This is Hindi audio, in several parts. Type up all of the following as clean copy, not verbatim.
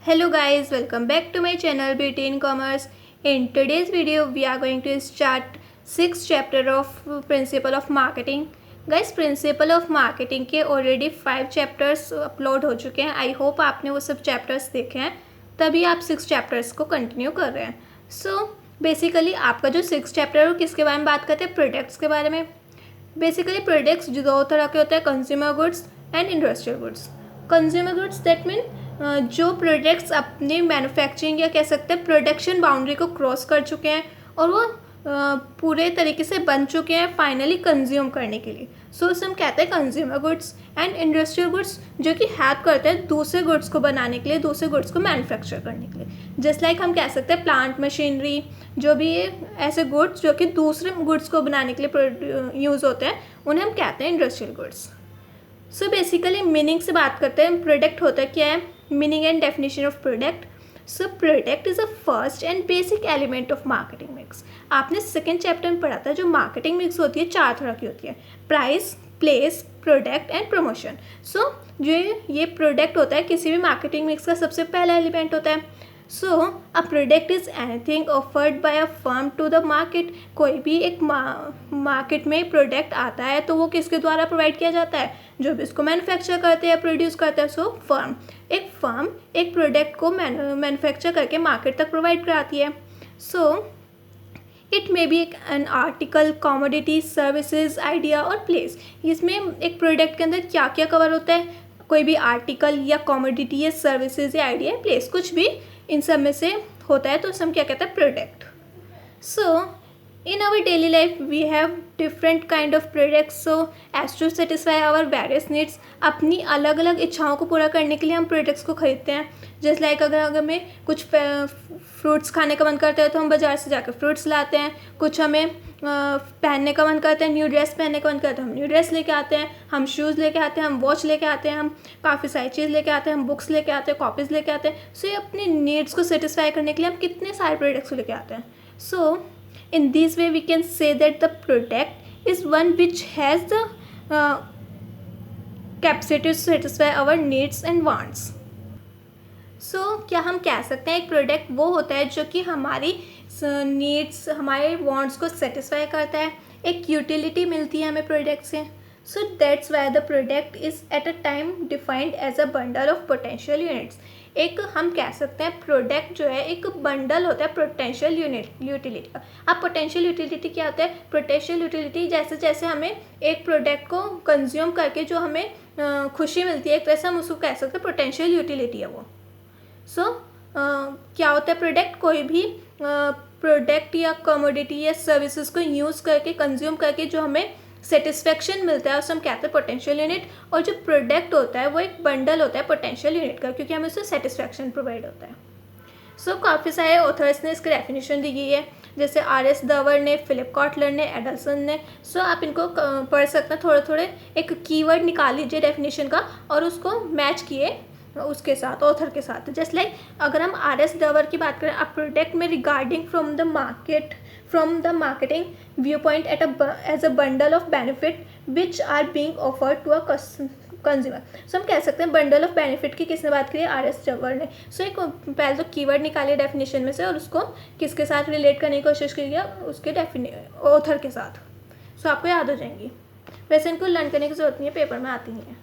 Hello guys, welcome back to my channel Beauty in Commerce. In today's video, we are going to start 6th chapter of Principle of Marketing. Guys, Principle of Marketing के already 5 chapters upload हो चुके हैं. I hope आपने वो सब chapters देखे हैं, तभी आप 6 chapters को continue कर रहे हैं. So basically आपका जो 6th chapter है वो किसके बारे में बात करते हैं? Products के बारे में. Basically products जो दो तरह के होते हैं, consumer goods and industrial goods. Consumer goods that mean जो प्रोडक्ट्स अपनी मैन्युफैक्चरिंग या कह सकते हैं प्रोडक्शन बाउंड्री को क्रॉस कर चुके हैं और वो पूरे तरीके से बन चुके हैं फाइनली कंज्यूम करने के लिए. सो हम कहते हैं consumer goods. And industrial goods जो कि हेल्प करते हैं दूसरे गुड्स को बनाने के लिए, दूसरे गुड्स को मैन्युफैक्चर करने के लिए. जस्ट लाइक हम कह सकते हैं प्लांट मशीनरी, जो भी ऐसे गुड्स जो कि दूसरे गुड्स को बनाने के लिए यूज़ होते हैं, उन्हें हम कहते हैं industrial goods. So basically meaning से बात करते हैं. प्रोडक्ट होता क्या है? Meaning and definition of product. So product is a first and basic element of marketing mix. आपने सेकेंड चैप्टर में पढ़ा था जो मार्केटिंग मिक्स होती है 4 तरह की होती है: price, place, product and promotion. So जो ये प्रोडक्ट होता है किसी भी मार्केटिंग मिक्स का सबसे पहला एलिमेंट होता है. So a product is anything offered by a firm to the market. कोई भी एक मार्केट में प्रोडक्ट आता है तो वो किसके द्वारा प्रोवाइड किया जाता है? जो भी इसको मैन्युफैक्चर करते हैं, प्रोड्यूस करते हैं. सो फर्म एक प्रोडक्ट को मैन्युफैक्चर करके मार्केट तक प्रोवाइड कराती है. So it may be an article, commodity, services, idea और प्लेस. इसमें एक प्रोडक्ट के अंदर क्या क्या कवर होता है? कोई भी आर्टिकल या कॉमोडिटी या सर्विसेज या आइडिया या प्लेस, कुछ भी इन सब में से होता है तो हम क्या कहते हैं? Product. So in our daily life we have different kind of products, so as to satisfy our various needs. अपनी अलग अलग इच्छाओं को पूरा करने के लिए हम प्रोडक्ट्स को खरीदते हैं. जस्ट लाइक अगर हमें कुछ फ्रूट्स खाने का मन करता है तो हम बाज़ार से जाकर फ्रूट्स लाते हैं. कुछ हमें पहनने का मन करता है, न्यू ड्रेस पहनने का मन करता है, हम न्यू ड्रेस लेके आते हैं. हम शूज़ लेके आते हैं, हम वॉच लेके आते हैं, हम काफ़ी सारी चीज़ लेके आते हैं, हम बुक्स लेके आते हैं, कॉपीज़ लेके आते हैं. सो ये अपनी नीड्स को सेटिस्फाई करने के लिए हम कितने सारे प्रोडक्ट्स लेके आते हैं. सो in this way we can say that the product is one which has the capacity to satisfy our needs and wants. So क्या हम कह सकते हैं एक प्रोडक्ट वो होता है जो कि हमारी नीड्स, हमारे वांट्स को सेटिस्फाई करता है. एक यूटिलिटी मिलती है हमें प्रोडक्ट से. So that's why the product is at a time defined as a bundle of potential units. एक हम कह सकते हैं प्रोडक्ट जो है एक बंडल होता है पोटेंशियल यूटिलिटी का. अब पोटेंशियल यूटिलिटी क्या होता है? पोटेंशियल यूटिलिटी जैसे जैसे हमें एक प्रोडक्ट को कंज्यूम करके जो हमें खुशी मिलती है, एक तरह से हम उसको कह सकते हैं पोटेंशियल यूटिलिटी है वो. सो क्या होता है प्रोडक्ट? कोई भी प्रोडक्ट या कमोडिटी या सर्विसेज को यूज़ करके, कंज्यूम करके जो हमें सेटिस्फेक्शन मिलता है उसे हम कहते हैं पोटेंशियल यूनिट. और जो प्रोडक्ट होता है वो एक बंडल होता है पोटेंशियल यूनिट का, क्योंकि हमें उससे सेटिस्फेक्शन प्रोवाइड होता है. सो काफ़ी सारे ऑथर्स ने इसकी डेफिनेशन दी गई है, जैसे आर.एस. दवर ने, फिलिप कॉटलर ने, एडल्सन ने. सो आप इनको पढ़ सकते हैं. थोड़े थोड़े एक कीवर्ड निकाल लीजिए डेफिनेशन का और उसको मैच किए उसके साथ, ऑथर के साथ. जस्ट लाइक अगर हम आर.एस. दवर की बात करें, अ प्रोडक्ट में regarding from the marketing view point as a bundle of benefit which are being offered to a consumer. So हम कह सकते हैं बंडल ऑफ बेनिफिट की किसने बात करी? आर.एस. दवर ने. सो एक पहले तो कीवर्ड निकालिए डेफिनेशन में से और उसको किसके साथ रिलेट करने की कोशिश कीजिए? उसके ऑथर के साथ. सो आपको याद हो जाएंगी. वैसे इनको लर्न करने की जरूरत नहीं है, पेपर में आती ही है.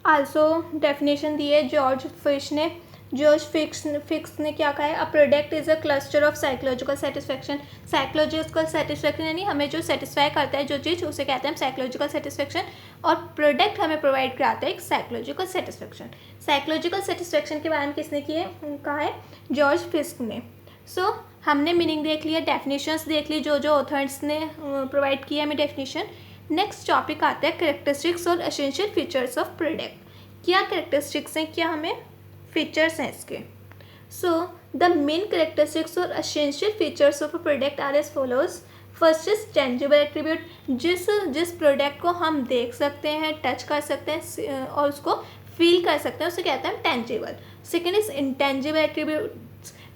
आल्सो डेफिनेशन दी है जॉर्ज फिक्स ने क्या कहा है? अ product is a cluster of psychological satisfaction. Psychological satisfaction यानी हमें जो सेटिस्फाई करता है जो चीज़, उसे कहते हैं हम साइकोलॉजिकल सेटिस्फैक्शन. और प्रोडक्ट हमें प्रोवाइड कराता है एक साइकोलॉजिकल सेटिस्फैक्शन. साइकोलॉजिकल सेटिस्फैक्शन के बारे में किसने कहा है? जॉर्ज फिक्स ने. सो हमने मीनिंग देख लिया, डेफिनेशंस देख ली, जो ऑथर्स ने प्रोवाइड किया हमें डेफिनेशन. नेक्स्ट टॉपिक आता है कैरेक्टरिस्टिक्स और एसेंशियल फीचर्स ऑफ प्रोडक्ट. क्या कैरेक्टरिस्टिक्स हैं, क्या हमें फीचर्स हैं इसके? सो द मेन कैरेक्टरिस्टिक्स और essential features of a product are as follows. First is tangible attribute. जिस प्रोडक्ट को हम देख सकते हैं, टच कर सकते हैं और उसको फील कर सकते हैं, उसे कहते हैं tangible. Second is intangible attribute.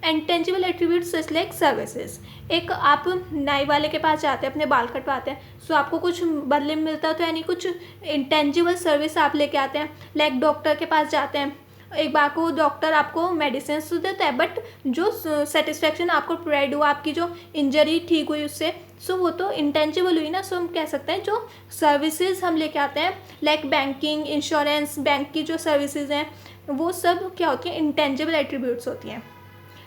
Intangible attributes such like services, एक आप नाई वाले के पास जाते हैं, अपने बाल कटवाते हैं, सो आपको कुछ बदले में मिलता है, तो यानी कुछ इंटेंजिबल सर्विस आप लेके आते हैं। लाइक डॉक्टर के पास जाते हैं, एक बार को डॉक्टर आपको मेडिसिन तो देता है, बट जो सेटिस्फेक्शन आपको प्रोवाइड हुआ, आपकी जो इंजरी ठीक हुई उससे, सो वो तो इंटेंजिबल हुई ना। सो हम कह सकते हैं जो सर्विसेज हम लेके आते हैं, लाइक बैंकिंग, इंश्योरेंस, बैंक की जो सर्विसेज हैं, वो सब क्या होती हैं, इंटेंजिबल एट्रीब्यूट्स होती हैं।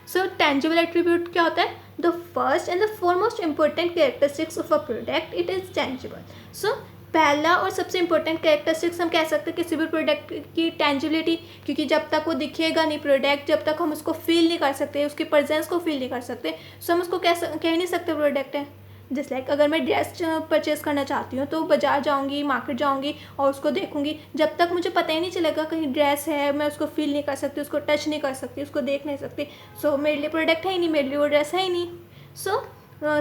सो टेंजिबल एट्रीब्यूट क्या होता है, the first and the foremost important characteristics of a product, it is tangible. So पहला और सबसे इंपॉर्टेंट कैरेक्टरिस्टिक्स हम कह सकते हैं किसी भी प्रोडक्ट की टेंजिबिलिटी, क्योंकि जब तक वो दिखेगा नहीं प्रोडक्ट, जब तक हम उसको फील नहीं कर सकते, उसकी प्रेजेंस को फील नहीं कर सकते, सो हम उसको कह नहीं सकते प्रोडक्ट है। जस्ट लाइक अगर मैं ड्रेस परचेज़ करना चाहती हूँ तो बाजार जाऊँगी, मार्केट जाऊँगी और उसको देखूँगी, जब तक मुझे पता ही नहीं चलेगा कहीं ड्रेस है, मैं उसको फील नहीं कर सकती, उसको टच नहीं कर सकती, उसको देख नहीं सकती, सो मेरे लिए प्रोडक्ट है ही नहीं, मेरे लिए वो ड्रेस है ही नहीं। सो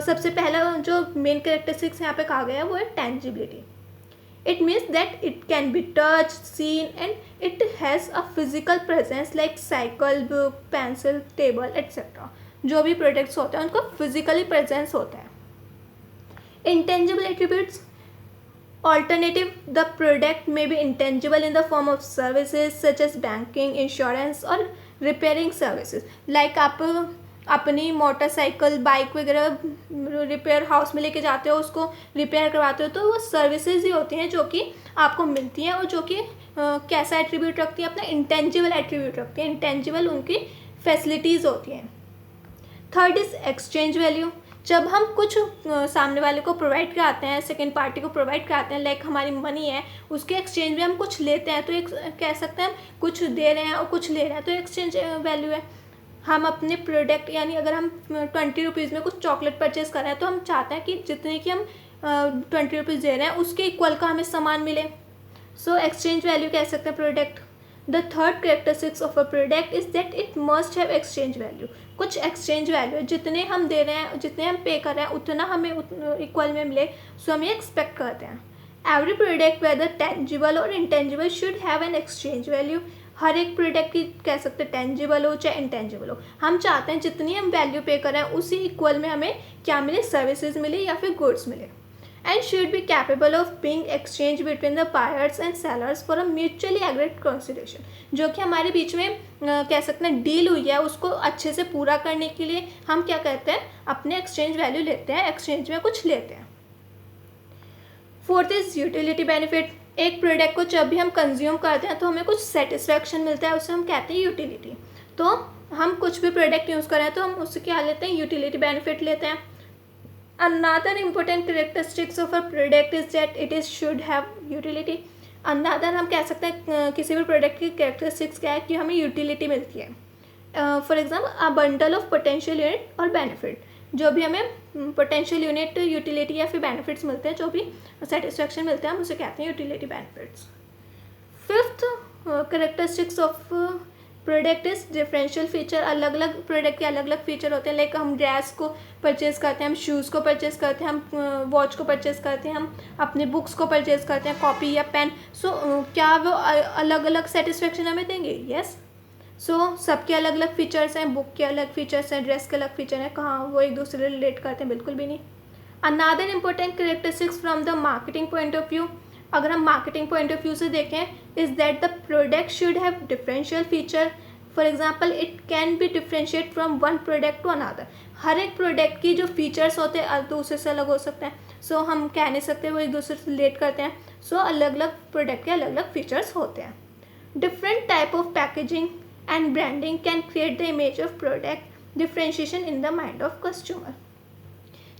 सबसे पहला जो मेन कैरेक्टरिस्टिक्स यहाँ पे कहा गया है वो है tangibility. It means that it can be touched, seen, and it has a physical presence like cycle, book, pencil, table, etc. जो भी प्रोडक्ट्स होते हैं उनको फिजिकली प्रेजेंस होता है। Intangible attributes alternative, the product may be intangible in the form of services such as banking, insurance or repairing services. Like आप अपनी मोटरसाइकिल, बाइक वगैरह रिपेयर हाउस में लेके जाते हो, उसको रिपेयर करवाते हो, तो वो सर्विसेज ही होती हैं जो कि आपको मिलती हैं और जो कि कैसा एट्रीब्यूट रखती हैं, अपना इंटेंजिबल एट्रीब्यूट रखती हैं, इंटेंजिबल उनकी फैसिलिटीज़ होती हैं। Third is exchange value. जब हम कुछ सामने वाले को प्रोवाइड कराते हैं, सेकेंड पार्टी को प्रोवाइड कराते हैं, लाइक हमारी मनी है, उसके एक्सचेंज में हम कुछ लेते हैं, तो एक कह सकते हैं हम कुछ दे रहे हैं और कुछ ले रहे हैं, तो एक्सचेंज वैल्यू है। हम अपने प्रोडक्ट यानी अगर हम 20 रुपीज़ में कुछ चॉकलेट परचेज़ कर रहे हैं तो हम चाहते हैं कि जितने की हम 20 रुपीज़ दे रहे हैं उसके इक्वल का हमें सामान मिले, सो एक्सचेंज वैल्यू कह सकते हैं product. The third characteristics of a product is that it must have exchange value. कुछ एक्सचेंज वैल्यू है, जितने हम दे रहे हैं, जितने हम पे कर रहे हैं, उतना हमें इक्वल में मिले, सो हम ये एक्सपेक्ट करते हैं। एवरी प्रोडक्ट वेदर टेंजिबल और intangible should have an exchange value. हर एक प्रोडक्ट की कह सकते हैं टेंजिबल हो चाहे इंटेंजिबल हो, हम चाहते हैं जितनी हम वैल्यू पे कर रहे हैं उसी इक्वल में हमें क्या मिले, सर्विसेज मिले या फिर गुड्स मिले। And should be capable of being exchange between the buyers and sellers for a mutually agreed consideration. जो कि हमारे बीच में कह सकते हैं डील हुई है, उसको अच्छे से पूरा करने के लिए हम क्या कहते हैं, अपने एक्सचेंज वैल्यू लेते हैं, एक्सचेंज में कुछ लेते हैं। Fourth is utility benefit. एक प्रोडक्ट को जब भी हम कंज्यूम करते हैं तो हमें कुछ सेटिस्फैक्शन मिलता है, उसे हम कहते हैं यूटिलिटी। तो हम कुछ भी प्रोडक्ट यूज़ करें तो हम उससे क्या लेते हैं, यूटिलिटी बेनिफिट लेते हैं। Another important characteristics of a product is that it is should have utility. Another हम कह सकते हैं किसी भी प्रोडक्ट की कैरेक्टरिस्टिक्स क्या है कि हमें यूटिलिटी मिलती है। For example a bundle of potential unit और बेनिफिट, जो भी हमें पोटेंशियल यूनिट, यूटिलिटी या फिर बेनिफिट्स मिलते हैं, जो भी सेटिस्फैक्शन मिलते हैं, हम उसे कहते हैं utility benefits. Fifth characteristics of product is differential feature. अलग अलग प्रोडक्ट के अलग अलग फीचर होते हैं, लाइक हम ड्रेस को परचेज़ करते हैं, हम शूज़ को परचेज़ करते हैं, हम वॉच को परचेज़ करते हैं, हम अपने बुक्स को परचेज़ करते हैं, कॉपी या पेन। सो क्या वो अलग अलग सेटिस्फैक्शन हमें देंगे? यस। सो सबके अलग अलग फीचर्स हैं, बुक के अलग फीचर्स हैं, ड्रेस के अलग फीचर हैं, कहाँ वो एक दूसरे से रिलेट करते हैं? बिल्कुल भी नहीं। Another important characteristics from the marketing point of view, अगर हम मार्केटिंग पॉइंट ऑफ व्यू से देखें, is that the product should have differential feature. For example it can be differentiate from one product to another. हर एक प्रोडक्ट की जो फीचर्स होते हैं दूसरे से अलग हो सकते हैं, सो हम कह नहीं सकते वो एक दूसरे से रिलेट करते हैं। सो अलग अलग प्रोडक्ट के अलग अलग फीचर्स होते हैं। Different type of packaging and branding can create the image of product differentiation in the mind of customer।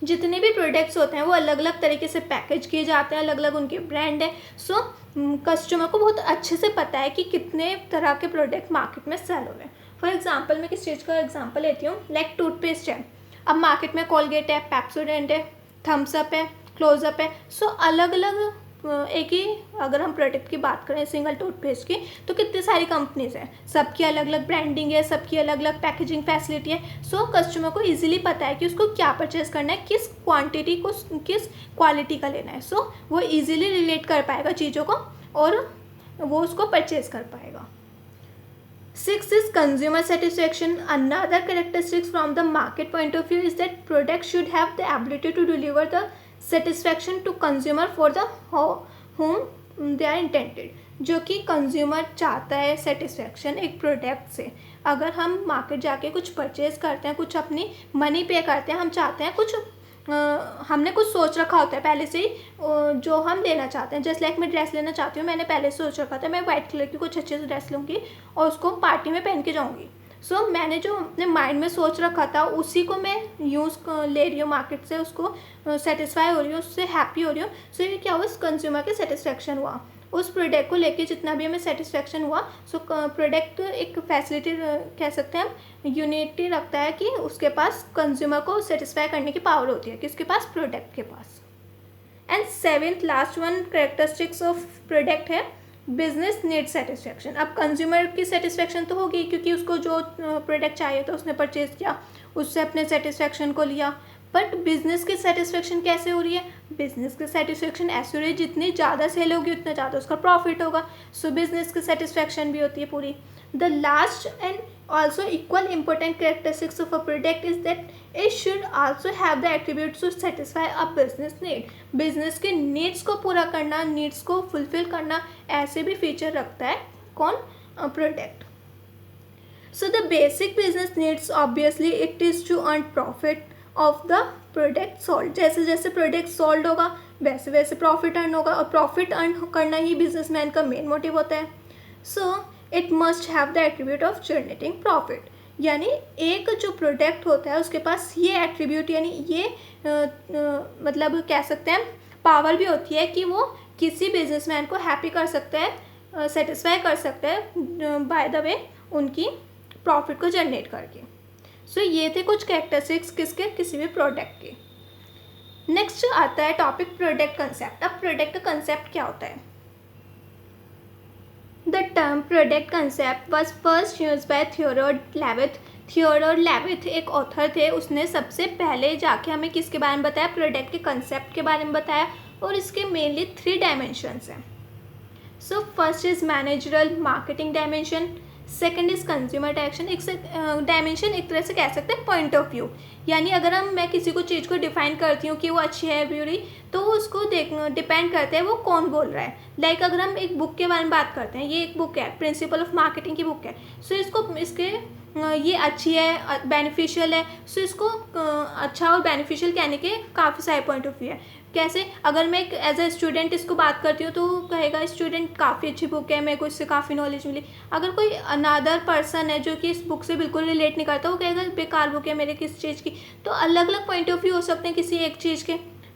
जितने भी प्रोडक्ट्स होते हैं वो अलग अलग तरीके से पैकेज किए जाते हैं, अलग अलग उनके ब्रांड है। सो कस्टमर को बहुत अच्छे से पता है कि कितने तरह के प्रोडक्ट मार्केट में सेल हो रहे हैं। फॉर एग्जांपल मैं किस चीज़ का एग्जांपल लेती हूँ, लाइक टूथपेस्ट है, अब मार्केट में कोलगेट है, पेप्सोडेंट है, थम्सअप है, क्लोजअप है। सो अलग अलग एक ही अगर हम प्रोडक्ट की बात करें सिंगल टूथपेस्ट की, तो कितनी सारी कंपनीज हैं, सबकी अलग अलग ब्रांडिंग है, सबकी अलग अलग पैकेजिंग फैसिलिटी है। सो कस्टमर को इजीली पता है कि उसको क्या परचेज़ करना है, किस क्वांटिटी को किस क्वालिटी का लेना है। सो वो इजीली रिलेट कर पाएगा चीज़ों को और वो उसको परचेज़ कर पाएगा। Six is consumer satisfaction. Another characteristics from the market point of view is that products should have the ability to deliver the satisfaction to consumer for the whom they are intended. जो कि कंज्यूमर चाहता है सेटिस्फेक्शन एक प्रोडक्ट से. अगर हम मार्केट जाके कुछ परचेज करते हैं, कुछ अपनी मनी पे करते हैं, हम चाहते हैं कुछ हमने कुछ सोच रखा होता है पहले से ही जो हम लेना चाहते हैं. जैसे लाइक मैं ड्रेस लेना चाहती हूँ, मैंने पहले सोच रखा था मैं वाइट कलर की कुछ अच्छे से ड्रेस लूँगी और उसको पार्टी में पहन के जाऊँगी. सो मैंने जो अपने माइंड में सोच रखा था उसी को मैं यूज़ ले रही हूँ मार्केट से, उसको सेटिस्फाई हो रही हूँ, उससे हैप्पी हो रही हूँ. सो ये क्या हुआ, कंज्यूमर के सेटिस्फेक्शन हुआ. उस प्रोडक्ट को लेके जितना भी हमें सेटिस्फेक्शन हुआ. सो प्रोडक्ट एक फैसिलिटी कह सकते हैं हम, यूनिटी रखता है कि उसके पास कंज्यूमर को सेटिस्फाई करने की पावर होती है, किसके पास, प्रोडक्ट के पास. And seventh last one characteristics of product है बिजनेस नीड सेटिस्फेक्शन. अब कंज्यूमर की सेटिस्फेक्शन तो होगी क्योंकि उसको जो प्रोडक्ट चाहिए तो उसने परचेज किया, उससे अपने सेटिस्फेक्शन को लिया. बट बिजनेस की सेटिस्फेक्शन कैसे हो रही है, बिजनेस की सेटिस्फेक्शन ऐसे हो रही है जितनी ज़्यादा सेल होगी उतना ज़्यादा उसका प्रॉफिट होगा. सो बिजनेस की सेटिस्फेक्शन भी होती है पूरी. The last and also equal important characteristics of a product is that it should also have the attributes to satisfy a business need. business के needs को पूरा करना, needs को fulfill करना, ऐसे भी feature रखता है कौन, product. So the basic business needs obviously it is to earn profit of the product sold. जैसे जैसे product sold होगा वैसे वैसे profit earn होगा, और profit earn करना ही businessman का main motive होता है. So it must have the attribute of generating profit. यानी एक जो प्रोडक्ट होता है उसके पास ये एट्रीब्यूट यानी ये मतलब कह सकते हैं पावर भी होती है कि वो किसी बिजनेसमैन को हैप्पी कर सकता है, सेटिस्फाई कर सकता है बाय द वे उनकी प्रॉफिट को जनरेट करके. सो ये थे कुछ कैरेक्टरिस्टिक्स किसके, किसी भी प्रोडक्ट के. नेक्स्ट आता है टॉपिक प्रोडक्ट कंसेप्ट. अब प्रोडक्ट का कंसेप्ट क्या होता है. The term product concept was first used by Theodore Levitt. Theodore Levitt एक ऑथर थे, उसने सबसे पहले जाके हमें किसके बारे में बताया, प्रोडक्ट के कंसेप्ट के बारे में बताया. और इसके मेनली 3 डायमेंशंस हैं. So first is managerial marketing dimension, second is consumer dimension, एक तरह से कह सकते हैं पॉइंट ऑफ व्यू. यानी अगर मैं किसी को चीज़ को डिफाइन करती हूँ कि वो अच्छी है बुरी, तो उसको डिपेंड करते हैं वो कौन बोल रहा है. लाइक अगर हम एक बुक के बारे में बात करते हैं, ये एक बुक है, प्रिंसिपल ऑफ मार्केटिंग की बुक है. सो इसके ये अच्छी है, बेनिफिशियल है. सो इसको अच्छा और बेनिफिशियल कहने के काफ़ी सारे पॉइंट ऑफ व्यू है. कैसे, अगर मैं एज ए स्टूडेंट इसको बात करती हूँ तो कहेगा स्टूडेंट काफ़ी अच्छी बुक है, मेरे को इससे काफ़ी नॉलेज मिली. अगर कोई अनदर पर्सन है जो कि इस बुक से बिल्कुल रिलेट नहीं करता, वो कहेगा बेकार बुक है मेरे किस चीज़ की. तो अलग अलग पॉइंट ऑफ व्यू हो सकते हैं किसी एक चीज़ के.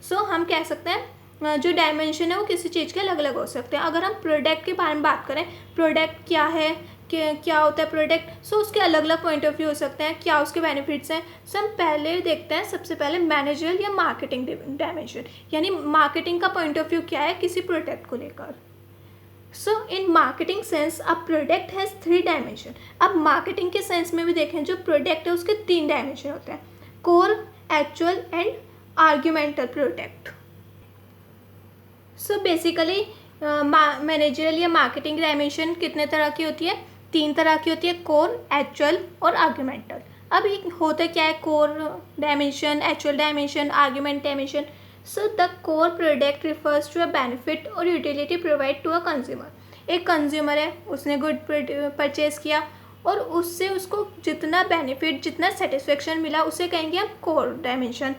सो हम कह सकते हैं जो डायमेंशन है वो किसी चीज़ के अलग अलग हो सकते हैं. अगर हम प्रोडक्ट के बारे में बात करें, प्रोडक्ट क्या है, क्या होता है प्रोडक्ट, सो उसके अलग अलग पॉइंट ऑफ व्यू हो सकते हैं, क्या उसके बेनिफिट्स हैं. सो हम पहले देखते हैं सबसे पहले मैनेजरल या मार्केटिंग डायमेंशन, यानी मार्केटिंग का पॉइंट ऑफ व्यू क्या है किसी प्रोडक्ट को लेकर. So in marketing sense a product has 3 dimension. अब मार्केटिंग के सेंस में भी देखें, जो प्रोडक्ट है उसके 3 डायमेंशन होते हैं, core, actual and argumental product. So basically managerial या मार्केटिंग डायमेंशन कितने तरह की होती है, 3 तरह की होती है, कोर, एक्चुअल और आर्ग्यूमेंटल. अब होता क्या है core dimension, actual dimension, argument dimension. So the core product refers to a benefit और utility provide to a consumer. एक कंज्यूमर है, उसने गुड परचेज किया और उससे उसको जितना बेनिफिट, जितना सेटिस्फेक्शन मिला, उसे कहेंगे हम core dimension.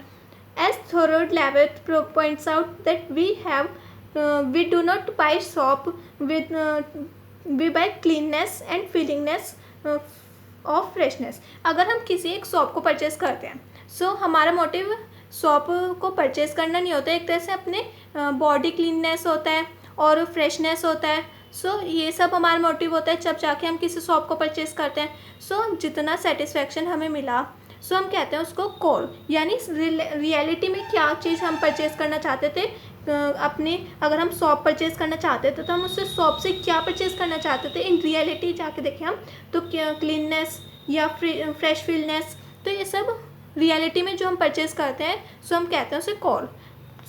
As Theodore Levitt points out that we do not buy soap with we buy cleanness and feelingness of freshness. अगर हम किसी एक शॉप को परचेज़ करते हैं, सो हमारा मोटिव शॉप को परचेज़ करना नहीं होता है, एक तरह से अपने बॉडी क्लीननेस होता है और फ्रेशनेस होता है. सो ये सब हमारा मोटिव होता है जब जाके हम किसी शॉप को परचेज़ करते हैं. सो जितना सेटिस्फेक्शन हमें मिला, सो हम कहते हैं उसको कोर. यानी रियलिटी में क्या चीज़ हम परचेज़ करना चाहते थे, अपने अगर हम शॉप परचेज़ करना चाहते थे तो हम उससे शॉप से क्या परचेज़ करना चाहते थे, इन रियलिटी जाके देखें हम तो क्या क्लीननेस या फ्रेश फीलनेस. तो ये सब रियलिटी में जो हम परचेज़ करते हैं, सो हम कहते हैं उसे core.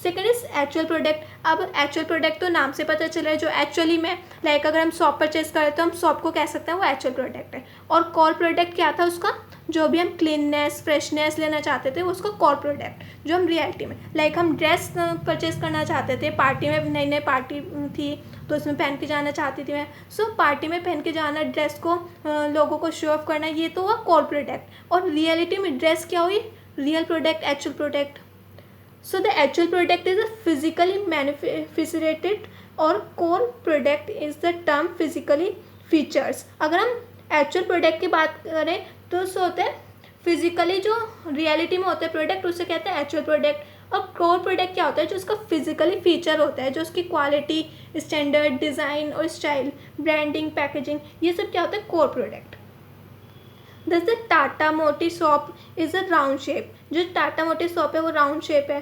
Second is actual product. अब एक्चुअल प्रोडक्ट तो नाम से पता चल रहा है, जो एक्चुअली में लाइक अगर हम शॉप परचेज करें तो हम शॉप को कह सकते हैं वो एक्चुअल प्रोडक्ट है। और कोर प्रोडक्ट क्या था उसका, जो भी हम क्लीननेस फ्रेशनेस लेना चाहते थे वो उसका कोर प्रोडक्ट, जो हम रियलिटी में लाइक हम ड्रेस परचेज करना चाहते थे, पार्टी में नई नई पार्टी थी तो उसमें पहन के जाना चाहती थी मैं, सो पार्टी में पहन के जाना, ड्रेस को लोगों को शो ऑफ करना, ये तो हुआ कोर प्रोडक्ट। और रियलिटी में ड्रेस क्या हुई, real product, actual product. So the actual product is a physically manifested और core product is the term physically features। अगर हम actual product की बात करें तो उससे होता है फिजिकली, जो रियलिटी में होता है प्रोडक्ट उसे कहते हैं एक्चुअल प्रोडक्ट। और कोर प्रोडक्ट क्या होता है, जो उसका फिजिकली फीचर होता है, जो उसकी क्वालिटी, स्टैंडर्ड, डिज़ाइन और स्टाइल, ब्रांडिंग, पैकेजिंग, ये सब क्या होता है कोर प्रोडक्ट। दस द टाटा मोटी shop is a round shape. जो टाटा मोटी शॉप है वो राउंड शेप है,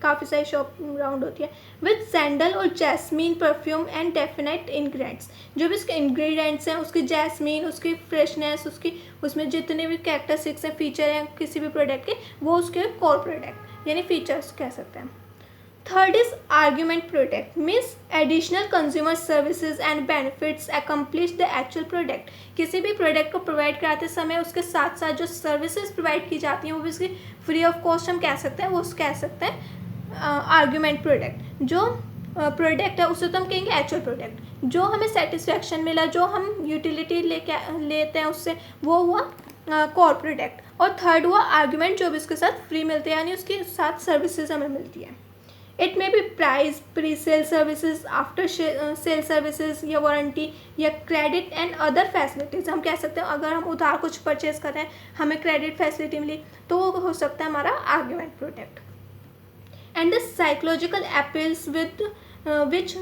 काफ़ी सारी शॉप राउंड होती है। विथ सैंडल और jasmine perfume and definite ingredients, जो भी उसके इंग्रेडिएंट्स हैं, उसकी जैस्मीन, उसकी फ्रेशनेस, उसकी उसमें जितने भी कैरेक्टरिस्टिक्स हैं, फीचर हैं किसी भी प्रोडक्ट के, वो उसके कोर प्रोडक्ट यानी फीचर्स कह सकते हैं। Third is argument product, means additional consumer services and benefits accomplish the actual product. किसी भी प्रोडक्ट को प्रोवाइड कराते समय उसके साथ साथ जो सर्विसेज प्रोवाइड की जाती हैं वो भी उसकी फ्री ऑफ कॉस्ट हम कह सकते हैं, वो कह सकते हैं आर्ग्यूमेंट प्रोडक्ट। जो प्रोडक्ट है उसे तो हम कहेंगे एक्चुअल प्रोडक्ट। जो हमें सेटिस्फैक्शन मिला, जो हम यूटिलिटी लेते हैं उससे, वो हुआ कोर प्रोडक्ट। और थर्ड हुआ आर्ग्यूमेंट, जो भी उसके साथ फ्री मिलते हैं यानी उसके साथ सर्विसेज हमें मिलती है। It may be price, pre sale services, after sale services या वारंटी या क्रेडिट एंड अदर फैसिलिटीज़। हम कह सकते हैं अगर हम उधार कुछ परचेज कर रहे हैं, हमें क्रेडिट फैसिलिटी मिली, तो वो हो सकता है हमारा argument product. And the psychological appeals with which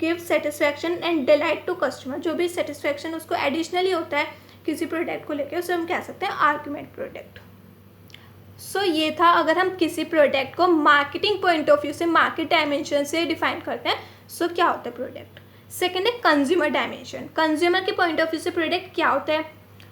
give satisfaction and delight to customer. जो भी सेटिस्फैक्शन उसको एडिशनली होता है किसी प्रोडक्ट को लेकर, उसे हम कह सकते हैं आर्ग्यूमेंट प्रोडक्ट। सो ये था अगर हम किसी प्रोडक्ट को मार्केटिंग पॉइंट ऑफ व्यू से, मार्केट डायमेंशन से डिफाइन करते हैं, सो क्या होता है प्रोडक्ट। सेकेंड है कंज्यूमर डायमेंशन। कंज्यूमर के पॉइंट ऑफ व्यू से प्रोडक्ट क्या होता है,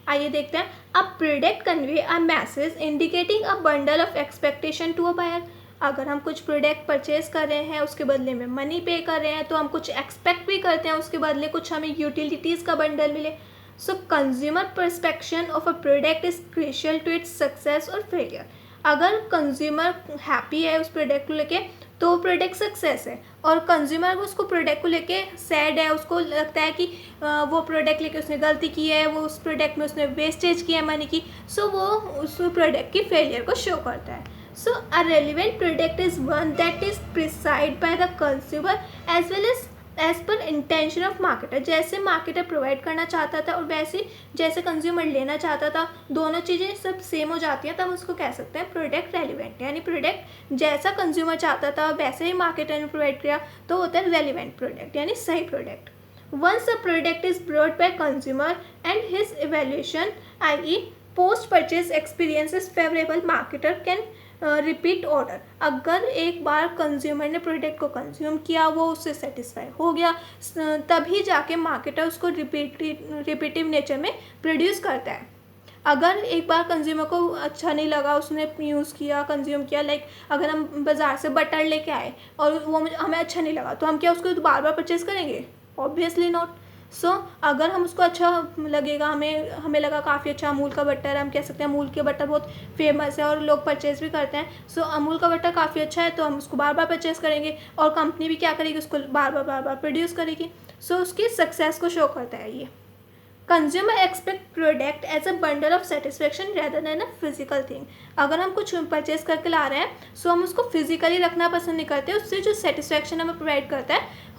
आइए देखते हैं। A product convey a message indicating a bundle of expectation to a buyer. अगर हम कुछ प्रोडक्ट परचेज कर रहे हैं, उसके बदले में मनी पे कर रहे हैं, तो हम कुछ एक्सपेक्ट भी करते हैं उसके बदले कुछ हमें यूटिलिटीज़ का बंडल मिले। So consumer perspection of a product is crucial to its success और फेलियर। अगर कंज्यूमर हैप्पी है उस प्रोडक्ट को लेके तो वो प्रोडक्ट सक्सेस है, और कंज्यूमर उसको प्रोडक्ट को लेके सैड है, उसको लगता है कि वो प्रोडक्ट लेके उसने गलती की है, वो उस प्रोडक्ट में उसने वेस्टेज किया है मनी की, सो वो उस प्रोडक्ट की फेलियर को शो करता है। So a relevant product is one that is prescribed by the consumer as well as per intention of marketer। जैसे मार्केटर प्रोवाइड करना चाहता था और वैसे जैसे कंज्यूमर लेना चाहता था, दोनों चीज़ें सब सेम हो जाती हैं, तब उसको कह सकते हैं प्रोडक्ट रेलिवेंट। यानी प्रोडक्ट जैसा कंज्यूमर चाहता था वैसे ही मार्केटर ने प्रोवाइड किया तो होता है रेलिवेंट प्रोडक्ट यानी सही product. Once a product is brought by consumer and his evaluation, i.e. post purchase experience is favorable, marketer can repeat order. अगर एक बार कंज्यूमर ने प्रोडक्ट को कंज्यूम किया, वो उससे सेटिस्फाई हो गया, तभी जाके मार्केटर उसको रिपीटिव नेचर में प्रोड्यूस करता है। अगर एक बार कंज्यूमर को अच्छा नहीं लगा, उसने यूज़ किया, कंज्यूम किया, लाइक अगर हम बाज़ार से बटर लेके आए और वो हमें अच्छा नहीं लगा, तो हम क्या उसको बार बार परचेज़ करेंगे? Obviously not. सो अगर हम उसको अच्छा लगेगा, हमें लगा काफ़ी अच्छा अमूल का बटर, हम कह सकते हैं अमूल के बटर बहुत फेमस है और लोग परचेज़ भी करते हैं, सो अमूल का बटर काफ़ी अच्छा है तो हम उसको बार बार परचेज़ करेंगे, और कंपनी भी क्या करेगी, उसको बार बार प्रोड्यूस करेगी। सो उसकी सक्सेस को शो करता है ये। Consumer expect product as a bundle of satisfaction rather than a physical thing. अगर हम कुछ परचेज करके ला रहे हैं, सो हम उसको फिजिकली रखना पसंद नहीं करते, उससे जो सेटिस्फेक्शन हमें प्रोवाइड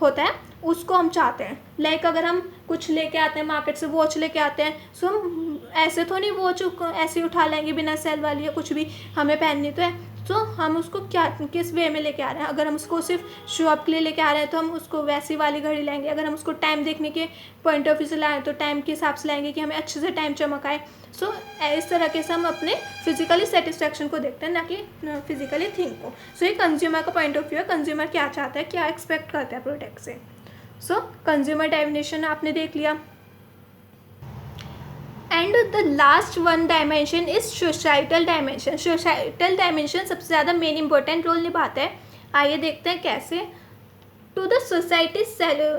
होता है उसको हम चाहते हैं। लाइक अगर हम कुछ लेके आते हैं मार्केट से, वॉच लेके आते हैं, सो हम ऐसे तो नहीं वॉच ऐसे ही उठा लेंगे बिना सेल वाली या कुछ भी, हमें पहननी तो है, तो हम उसको किस वे में लेके आ रहे हैं। अगर हम उसको सिर्फ शो अप के लिए लेके आ रहे हैं तो हम उसको वैसी वाली घड़ी लेंगे। अगर हम उसको टाइम देखने के पॉइंट ऑफ व्यू से लाएँ तो टाइम के हिसाब से लाएंगे कि हमें अच्छे से टाइम चमकाए। सो इस तरह के से हम अपने फिजिकली सेटिस्फेक्शन को देखते हैं, ना कि फिजिकली थिंग को। सो ये कंज्यूमर का पॉइंट ऑफ व्यू है, कंज्यूमर क्या चाहता है, क्या एक्सपेक्ट करता है प्रोडक्ट से। सो कंज्यूमर डेफिनेशन आपने देख लिया। And the last one dimension is societal dimension. Societal dimension सबसे ज़्यादा मेन इंपॉर्टेंट रोल निभाता है। आइए देखते हैं कैसे। To the society,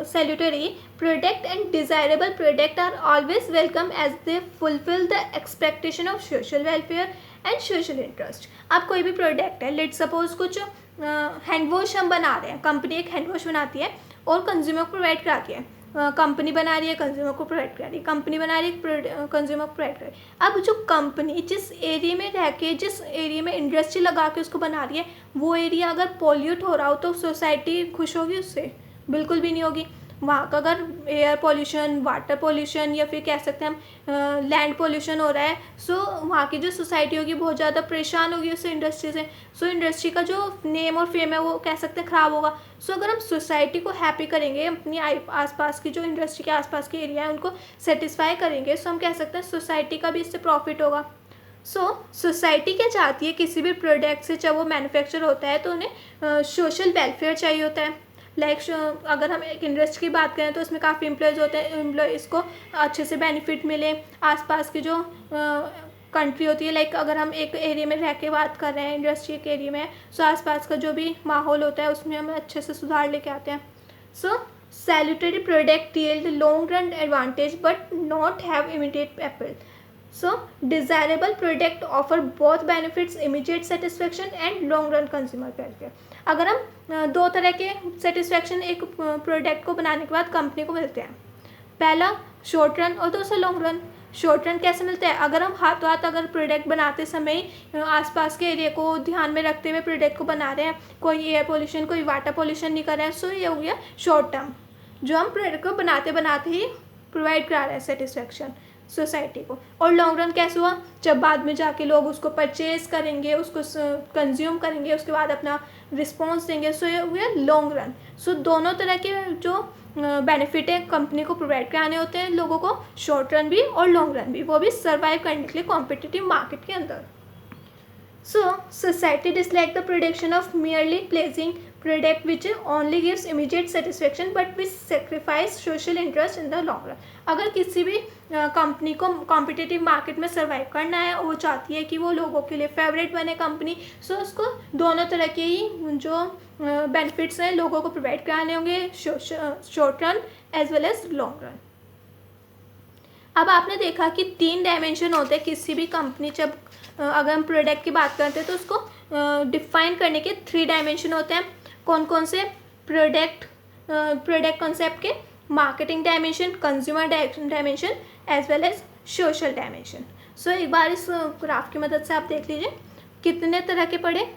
salutary product and desirable product are always welcome as they fulfill the expectation of social welfare and social interest. अब कोई भी प्रोडक्ट है, लेट सपोज कुछ हैंड वॉश हम बना रहे हैं, कंपनी एक हैंड वॉश बनाती है और कंज्यूमर को प्रोवाइड कराती है, कंपनी बना रही है कंज्यूमर को प्रोवाइड करा रही है, कंपनी बना रही है कंज्यूमर को प्रोवाइड कर रही है। अब जो कंपनी जिस एरिया में रह के, जिस एरिया में इंडस्ट्री लगा के उसको बना रही है, वो एरिया अगर पॉल्यूट हो रहा हो तो सोसाइटी खुश होगी उससे? बिल्कुल भी नहीं होगी। वहाँ का अगर एयर पॉल्यूशन, वाटर पॉल्यूशन या फिर कह सकते हैं हम लैंड पॉल्यूशन हो रहा है, सो वहाँ की जो सोसाइटी होगी बहुत ज़्यादा परेशान होगी उस इंडस्ट्री से। सो इंडस्ट्री का जो नेम और फेम है वो कह सकते हैं ख़राब होगा। सो अगर हम सोसाइटी को हैप्पी करेंगे, अपनी आसपास की जो इंडस्ट्री के आसपास के एरिया है उनको सेटिस्फाई करेंगे, सो हम कह सकते हैं सोसाइटी का भी इससे प्रॉफिट होगा। सोसाइटी क्या चाहती है किसी भी प्रोडक्ट से, जब वो मैन्युफैक्चर होता है तो उन्हें सोशल वेलफेयर चाहिए होता है। अगर हम एक इंडस्ट्री की बात करें तो उसमें काफ़ी एम्प्लॉयज़ होते हैं, एम्प्लॉयज़ को अच्छे से बेनिफिट मिले। आसपास की जो कंट्री होती है, अगर हम एक एरिया में रह के बात कर रहे हैं, इंडस्ट्री के एरिया में, सो आसपास का जो भी माहौल होता है उसमें हम अच्छे से सुधार लेके आते हैं। So salutary product yield long run advantage but not have immediate apple. So, desirable product offer both benefits, immediate satisfaction and long run consumer welfare. अगर हम दो तरह के सेटिस्फैक्शन एक प्रोडक्ट को बनाने के बाद कंपनी को मिलते हैं, पहला शॉर्ट रन और दूसरा लॉन्ग रन। शॉर्ट रन कैसे मिलता है? अगर हम हाथों हाथ अगर प्रोडक्ट बनाते समय आसपास के एरिया को ध्यान में रखते हुए प्रोडक्ट को बना रहे हैं, कोई एयर पोल्यूशन कोई वाटर पोल्यूशन नहीं कर रहे हैं, सो ये हो गया शॉर्ट टर्म, जो हम प्रोडक्ट को बनाते बनाते ही प्रोवाइड करा रहे हैं सेटिस्फैक्शन सोसाइटी को। और लॉन्ग रन कैसे हुआ? जब बाद में जाके लोग उसको परचेज करेंगे, उसको कंज्यूम करेंगे, उसके बाद अपना रिस्पॉन्स देंगे, सो ये हुआ लॉन्ग रन। सो दोनों तरह के जो बेनिफिट है कंपनी को प्रोवाइड कराने होते हैं लोगों को, शॉर्ट रन भी और लॉन्ग रन भी, वो भी सर्वाइव करने के लिए कॉम्पिटिटिव मार्केट के अंदर। So, society dislike the production of merely pleasing product which only gives immediate satisfaction but which sacrifice social interest in the long run. अगर किसी भी कंपनी को कॉम्पिटिटिव मार्केट में सर्वाइव करना है, वो चाहती है कि वो लोगों के लिए फेवरेट बने कंपनी, सो उसको दोनों तरह के ही जो बेनिफिट्स हैं लोगों को प्रोवाइड कराने होंगे, short run as well as long run. अब आपने देखा कि 3 डायमेंशन होते हैं किसी भी कंपनी, जब अगर हम प्रोडक्ट की बात करते हैं तो उसको डिफाइन करने के 3 डायमेंशन होते हैं। कौन कौन से? प्रोडक्ट कॉन्सेप्ट के, marketing dimension, consumer dimension as well as social dimension. So एक बार इस ग्राफ की मदद से आप देख लीजिए कितने तरह के पड़े।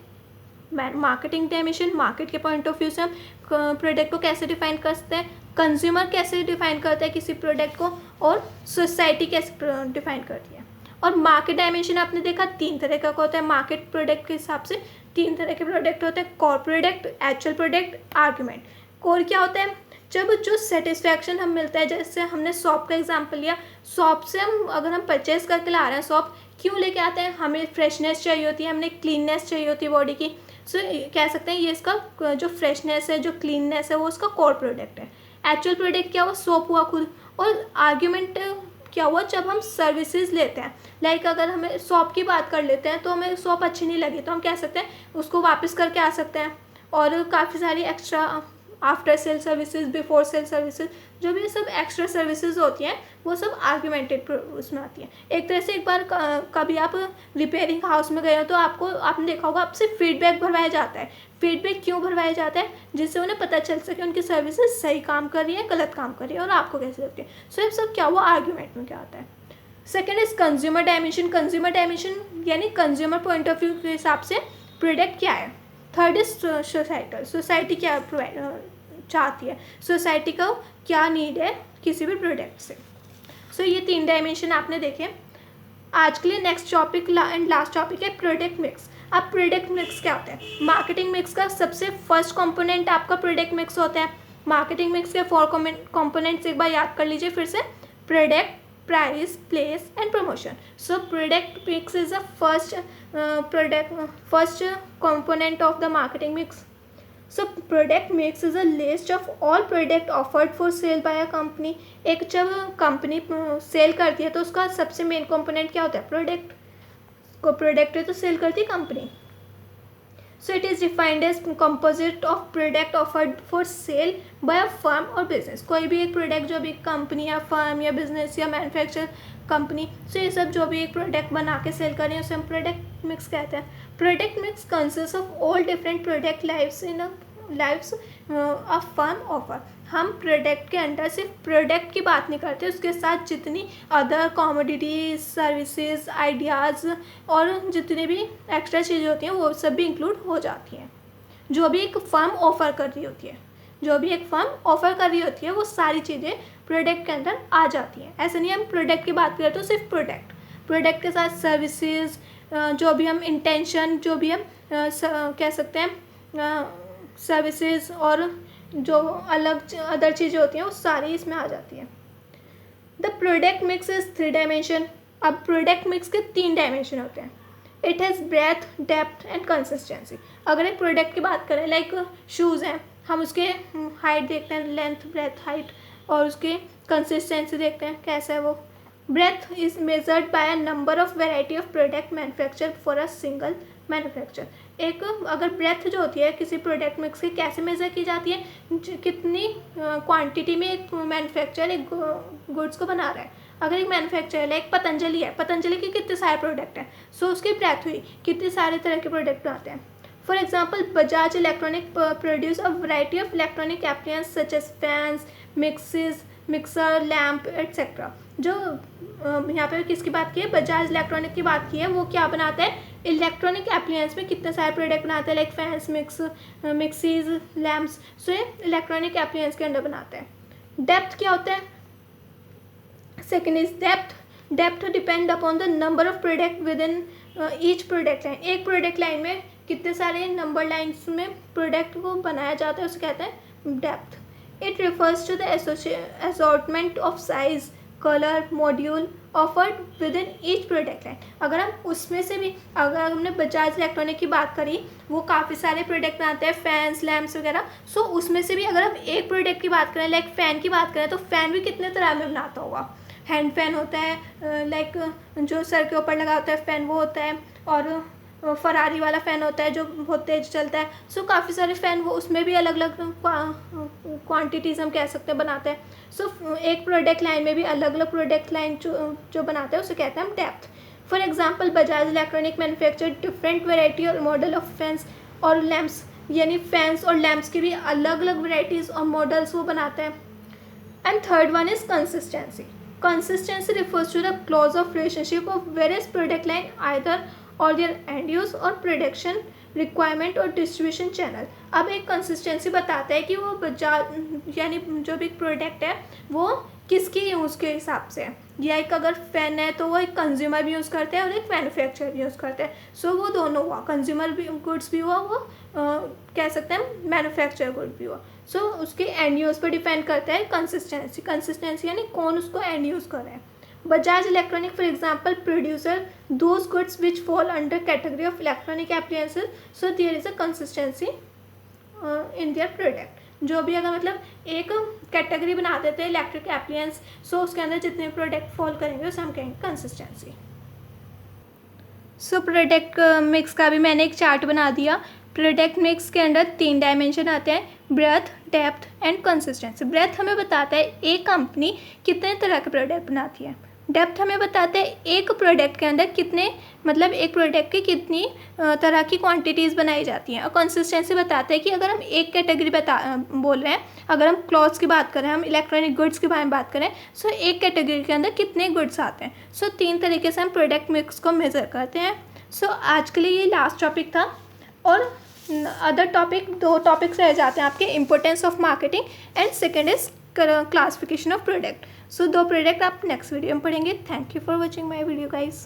मार्केटिंग डायमेंशन, मार्केट के पॉइंट ऑफ व्यू से हम प्रोडक्ट को कैसे डिफाइन करते हैं, कंज्यूमर कैसे डिफाइन करता है किसी प्रोडक्ट को, और सोसाइटी कैसे डिफाइन करती है। और मार्केट डायमेंशन आपने देखा 3 तरह का होता है। मार्केट प्रोडक्ट के हिसाब से 3 तरह के प्रोडक्ट होते हैं, core product, actual product, argument. Core क्या होता है? जब जो सेटिस्फैक्शन हम मिलता है, जैसे हमने शॉप का एग्जांपल लिया, शॉप से हम अगर हम परचेज करके ला रहे हैं, शॉप क्यों लेके आते हैं? हमें फ्रेशनेस चाहिए होती है, हमें क्लीननेस चाहिए होती है बॉडी की। सो कह सकते हैं ये इसका जो फ्रेशनेस है, जो क्लीननेस है, वो उसका कोर प्रोडक्ट है। एक्चुअल प्रोडक्ट क्या हुआ? सोप हुआ खुद। और आर्ग्यूमेंट क्या हुआ? जब हम सर्विसेज लेते हैं, अगर हमें शॉप की बात कर लेते हैं तो हमें शॉप अच्छी नहीं लगी तो हम कह सकते हैं उसको वापस करके आ सकते हैं। और काफ़ी सारी extra after sale services, before sale services, जो भी सब एक्स्ट्रा सर्विसेज होती हैं वो सब आर्ग्यूमेंटेड उसमें आती हैं। एक तरह से एक बार कभी आप रिपेयरिंग हाउस में गए हो तो आपने देखा होगा आपसे फीडबैक भरवाया जाता है। फीडबैक क्यों भरवाया जाता है? जिससे उन्हें पता चल सके उनकी सर्विसेज सही काम कर रही है, गलत काम कर रही है, और आपको कैसे लगती है। सो ये सब क्या हुआ? आर्ग्यूमेंट में क्या आता है। Second is consumer dimension. Consumer dimension यानी कंज्यूमर पॉइंट ऑफ व्यू के हिसाब से प्रोडक्ट क्या है। Third is societal. सोसाइटी क्या चाहती है, सोसाइटी का क्या नीड है किसी भी प्रोडक्ट से। सो ये 3 डायमेंशन आपने देखे। आज के लिए next topic and last topic है प्रोडक्ट मिक्स। अब प्रोडक्ट मिक्स क्या होता है? मार्केटिंग मिक्स का सबसे फर्स्ट कंपोनेंट आपका प्रोडक्ट मिक्स होता है। मार्केटिंग मिक्स के 4 कंपोनेंट्स एक बार याद कर लीजिए फिर से। Product, price, place and promotion. So product mix is the first component of the marketing mix. So product mix is a list of all product offered for sale by a company. एक जब कंपनी सेल करती है तो उसका सबसे मेन कंपोनेंट क्या होता है? प्रोडक्ट. को प्रोडक्ट है तो सेल करती है company. So it is defined as composite of product offered for sale by a firm और बिजनेस। कोई भी एक प्रोडक्ट जो भी कंपनी या फर्म या बिजनेस या मैन्युफैक्चर कंपनी, सो ये सब जो भी एक प्रोडक्ट बना के सेल करें उसे हम प्रोडक्ट मिक्स कहते हैं। Product mix consist of all different product lives in lives a firm offer. हम प्रोडक्ट के अंदर सिर्फ प्रोडक्ट की बात नहीं करते, उसके साथ जितनी अदर कॉमोडिटीज, सर्विसेज, आइडियाज़ और जितनी भी एक्स्ट्रा चीज़ें होती हैं वो सब भी इंक्लूड हो जाती हैं। जो भी एक फर्म ऑफ़र कर रही होती है, जो भी एक फर्म ऑफ़र कर रही होती है वो सारी चीज़ें प्रोडक्ट के अंदर आ जाती हैं। ऐसे नहीं हम प्रोडक्ट की बात करें तो सिर्फ प्रोडक्ट के साथ सर्विसेज, जो भी हम इंटेंशन, जो भी हम कह सकते हैं सर्विसेज और जो अलग अदर चीज़ें होती हैं वो सारी इसमें आ जाती हैं। The product mix is 3 dimension. अब प्रोडक्ट मिक्स के 3 डायमेंशन होते हैं। It has breadth, depth and consistency. अगर एक प्रोडक्ट की बात करें, लाइक शूज़ हैं, हम उसके हाइट देखते हैं, लेंथ, ब्रेथ, हाइट, और उसके कंसिस्टेंसी देखते हैं कैसा है वो। Breadth is measured by a number of variety of product manufacture for a single manufacture. एक अगर ब्रेथ जो होती है किसी प्रोडक्ट मिक्स की कैसे मेज़र की जाती है, कितनी क्वांटिटी में एक मैन्युफैक्चर एक गुड्स को बना रहा है। अगर एक मैन्युफैक्चर लाइक पतंजलि है, पतंजलि के कितने सारे प्रोडक्ट हैं, सो उसकी ब्रेथ हुई कितने सारे तरह के प्रोडक्ट बनाते हैं। For example Bajaj electronic produce a variety of electronic appliances such as fans, mixer, lamp etcetera. जो यहाँ पे किसकी बात की है, बजाज इलेक्ट्रॉनिक की बात की है। वो क्या बनाता है, इलेक्ट्रॉनिक एप्लियंस में कितने सारे प्रोडक्ट बनाते हैं, लाइक फैंस, मिक्सीज, लैम्प्स। सो ये इलेक्ट्रॉनिक एप्लियंस के अंदर बनाते हैं। डेप्थ क्या होता है, second is depth depend upon the number of product with in each product line. एक प्रोडक्ट लाइन में कितने सारे नंबर लाइन्स में प्रोडक्ट को बनाया जाता है उसे कहते हैं depth. It refers to the assortment of size, colour, module offered within each product line. अगर हम उसमें से भी, अगर हमने बजाज इलेक्ट्रॉनिक की बात करी, वो काफ़ी सारे प्रोडक्ट बनाते हैं, फैंस, लैम्प्स वगैरह। सो उसमें से भी अगर हम एक प्रोडक्ट की बात करें, लाइक फ़ैन की बात करें, तो फ़ैन भी कितने तरह में बनाता होगा। हैंड फैन होता है, लाइक जो सर के ऊपर लगा होता है फ़ैन वो होता है, और फरारी वाला फ़ैन होता है जो बहुत तेज़ चलता है। सो काफ़ी सारे फ़ैन वो उसमें भी अलग अलग क्वांटिटीज़ हम कह सकते हैं बनाते हैं। सो एक प्रोडक्ट लाइन में भी अलग अलग प्रोडक्ट लाइन जो बनाते हैं उसे कहते हैं हम depth. For example Bajaj electronic manufacture different variety और मॉडल ऑफ फैंस और लैम्प्स, यानी फैंस और लैम्प्स की भी अलग अलग वेराइटीज़ और मॉडल्स वो बनाते हैं। And third one is consistency. Consistency refers to the close of relationship of various product line either or their end use और production requirement और distribution channel। अब एक consistency बताता है कि वो बजाज यानी जो भी प्रोडक्ट है वो किसकी यूज़ के हिसाब से है। या एक अगर फ़ैन है तो वो एक कंज्यूमर भी यूज़ करते हैं और एक मैन्युफैक्चरर भी यूज़ करते हैं। सो वो दोनों हुआ, कंज्यूमर भी गुड्स भी हुआ, वो कह सकते हैं मैन्युफैक्चर गुड भी हुआ। सो उसके एंड यूज़ पर डिपेंड करता है कंसिस्टेंसी यानी कौन उसको एंड यूज़ कर रहा है। Bajaj electronic for example producer those goods which fall under category of electronic appliances, so there is a consistency in their product. जो भी अगर मतलब एक कैटेगरी बना देते हैं इलेक्ट्रिक एप्लियंस, सो उसके अंदर जितने प्रोडक्ट फॉल करेंगे उसे हम कहेंगे कंसिस्टेंसी। सो प्रोडक्ट मिक्स का भी मैंने एक चार्ट बना दिया। प्रोडक्ट मिक्स के अंदर 3 डायमेंशन आते हैं, breadth, depth and consistency. Breadth हमें बताता है एक कंपनी कितने तरह के प्रोडक्ट बनाती है। डेप्थ हमें बताता है एक प्रोडक्ट के अंदर कितने, मतलब एक प्रोडक्ट की कितनी तरह की क्वांटिटीज़ बनाई जाती हैं। और कंसिस्टेंसी बताता है कि अगर हम एक कैटेगरी बोल रहे हैं, अगर हम क्लॉथ्स की बात करें, हम इलेक्ट्रॉनिक गुड्स के बारे में बात करें, सो एक कैटेगरी के अंदर कितने गुड्स आते हैं। सो 3 तरीके से हम प्रोडक्ट मिक्स को मेज़र करते हैं। सो आज के लिए ये लास्ट टॉपिक था, और अदर टॉपिक 2 टॉपिक्स रह जाते हैं आपके, importance of marketing and second is classification of product. So 2 product आप नेक्स्ट वीडियो में पढ़ेंगे। Thank you for watching my video guys.